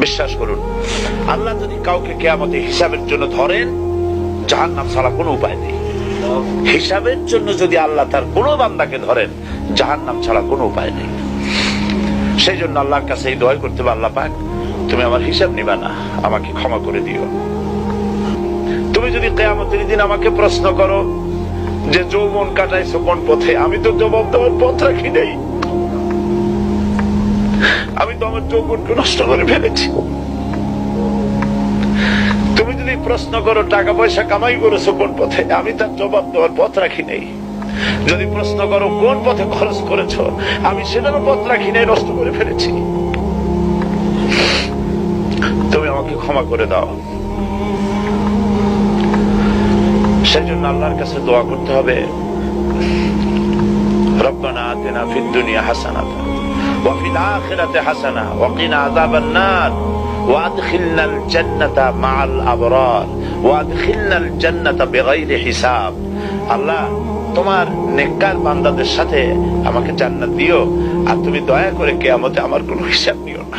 বিশ্বাস করুন, আল্লাহ যদি কাউকে কিয়ামতে হিসাবের জন্য ধরেন, জাহান্নাম ছাড়া কোনো উপায় নেই। হিসাবের জন্য যদি আল্লাহ তার কোনো বান্দাকে ধরেন, জাহান্নাম ছাড়া কোনো উপায় নেই। সেই জন্য আল্লাহর কাছে এই দোয়া করতে হবে, আল্লাহ পাক তুমি আমার হিসাব নিবা না, আমাকে ক্ষমা করে দিও। তুমি যদি কিয়ামতের দিন আমাকে প্রশ্ন করো যে যৌবন কাটাইছো কোন পথে, আমি তো জবাব দেওয়ার পথ রাখি নাই। আমি তো আমার যৌবনকে নষ্ট করে ফেলেছি। তুমি যদি প্রশ্ন করো টাকা পয়সা কামাই করেছো কোন পথে, আমি তার জবাব দেওয়ার পথ রাখি নাই। যদি প্রশ্ন করো কোন পথে খরচ করেছো, আমি সেটারও পথ রাখি নাই, নষ্ট করে ফেলেছি। তুমি আমাকে ক্ষমা করে দাও। সেই জন্য আল্লাহর কাছে দোয়া করতে হবে, রব্বানা আতিনা ফিদ দুনিয়া হাসানাতান ওয়া ফিল আখিরাতি হাসানা ওয়া কিনা আযাবান নার ওয়া আদখিলনাল জান্নাতা মাআল আবরার ওয়া আদখিলনাল জান্নাতা বিগাইরি হিসাব। আল্লাহ, তোমার নেককার বান্দাদের সাথে আমাকে জান্নাত দিও, আর তুমি দয়া করে কিয়ামতে আমার কোনো হিসাব নিও না।